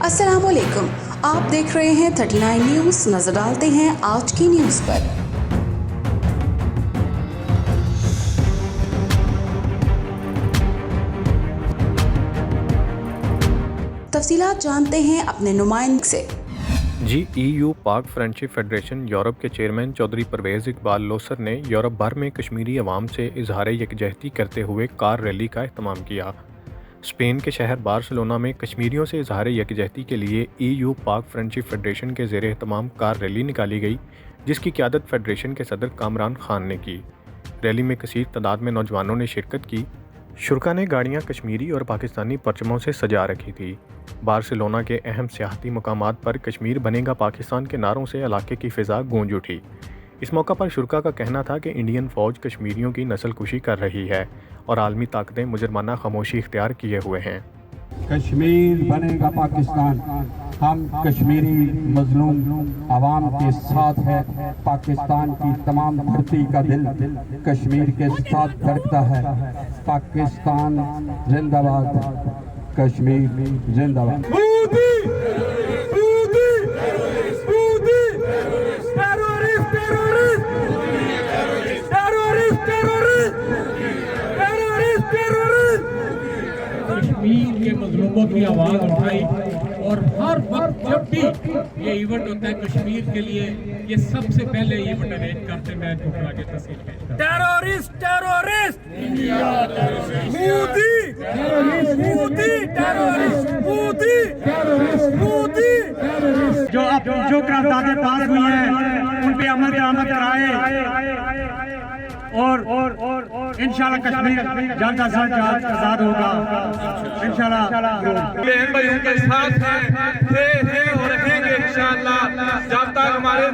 अस्सलाम वालेकुम, आप देख रहे हैं 39 न्यूज़। नजर डालते हैं आज की न्यूज़ पर। तफसीलात जानते हैं अपने नुमाइंदे से। जी EU पाक फ्रेंडशिप फेडरेशन यूरोप के चेयरमैन चौधरी परवेज़ इकबाल लोसर ने यूरोप भर में कश्मीरी अवाम से इजहार यकजहती करते हुए कार रैली का एहतमाम किया। स्पेन के शहर बार्सिलोना में कश्मीरियों से इजहार यकजहती के लिए EU पाक फ्रेंडशिप फेडरेशन के ज़ेर एहतमाम कार रैली निकाली गई, जिसकी क़यादत फेडरेशन के सदर कामरान खान ने की। रैली में कसीर तादाद में नौजवानों ने शिरकत की। शुरा ने गाड़ियाँ कश्मीरी और पाकिस्तानी परचमों से सजा रखी थी। बार्सिलोना के अहम सियाहती मकामात पर कश्मीर बनेगा पाकिस्तान के नारों से इलाके की फ़िज़ा गूंज उठी। इस मौका पर शुरा का कहना था कि इंडियन फ़ौज कश्मीरियों की नस्ल कुशी कर रही है और आलमी ताकतें मुजरमाना खामोशी इख्तियार किए हुए हैं। कश्मीर बनेगा पाकिस्तान, हम कश्मीरी मजलूम आवाम के साथ है। पाकिस्तान की तमाम धरती का दिल कश्मीर के साथ धड़कता है। पाकिस्तान जिंदाबाद, कश्मीर जिंदाबाद। कश्मीर के मजलूमों की आवाज़ उठाई और हर वक्त जब भी ये इवेंट होता है कश्मीर के लिए, ये सबसे पहले इवेंट अरेंज करते हैं। मैं टुकड़ा के तस्वीर भेजता हूं। Terrorist terrorist India, Modi Modi terrorist, Modi Modi. जो करारदादें पास हुई हैं उन पे अमल दरामद कराए और इंशाल्लाह कश्मीर जल्द अज जल्द आजाद होगा। इंशाल्लाह बहन भाइयों के साथ हैं और रहेंगे इंशाल्लाह। जब तक हमारे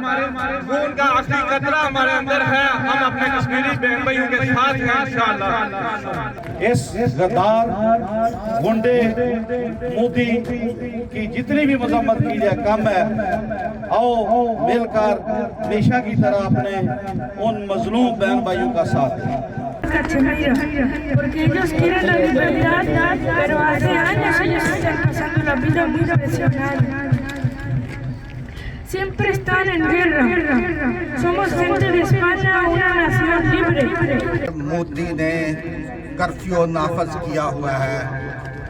खून का आखिरी कतरा हमारे अंदर है, हम अपने कश्मीरी बहन भाइयों के साथ हैं इंशाल्लाह। इस गद्दार गुंडे मोदी की जितनी भी मजम्मत की जाए कम है। आओ मिलकर हमेशा की तरह अपने उन मजलूम बहन भाइयों का साथ दें। Porque ellos quieren la libertad, pero hace años ellos están pasando la vida muy presional. Siempre están en guerra. Somos gente de España, una nación libre. Modi ने कर्फ्यू नाफज किया हुआ है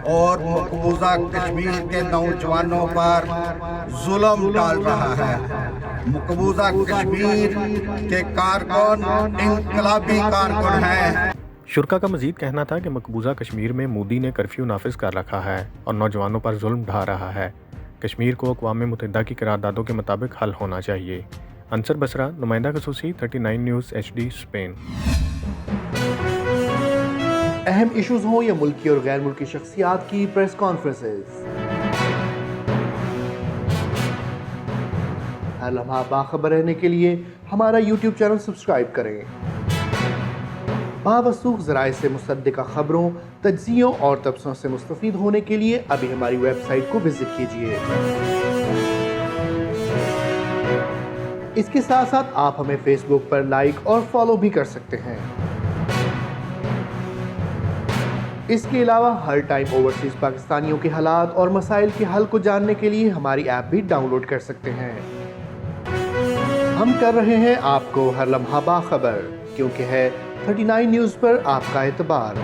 और मकबूजा कश्मीर के नौजवानों पर जुल्म डाल रहा है। मकबूजा कश्मीर के कारकुन इनकलाबी कारकुन हैं। शुरा का मजीद कहना था कि मकबूजा कश्मीर में मोदी ने कर्फ्यू नाफिज कर रखा है और नौजवानों पर जुल्म ढा रहा है। कश्मीर को अक़वाम मुत्तहिदा की करारदादों के मुताबिक हल होना चाहिए। अंसर बसरा, नुमाइंदा खसूसी, 39 न्यूज़ HD, स्पेन। अहम इश्यूज हों या मुल्की और गैर मुल्की शख्सियात की प्रेस कॉन्फ्रेंसेस, हर लम्हा बाखबर रहने के लिए हमारा YouTube चैनल सब्सक्राइब करें। बावसूख ज़राए से मुसद्दिक़ा खबरों, तज्ज़ियों और तबसरों से मुस्तफ़ीद होने के लिए अभी हमारी वेबसाइट को विजिट कीजिए। इसके साथ साथ आप हमें फेसबुक पर लाइक और फॉलो भी कर सकते हैं। इसके अलावा हर टाइम ओवरसीज पाकिस्तानियों के हालात और मसाइल के हल को जानने के लिए हमारी ऐप भी डाउनलोड कर सकते हैं। हम कर रहे हैं आपको हर लम्हा बाखबर, क्योंकि है 39 न्यूज़ पर आपका एतबार।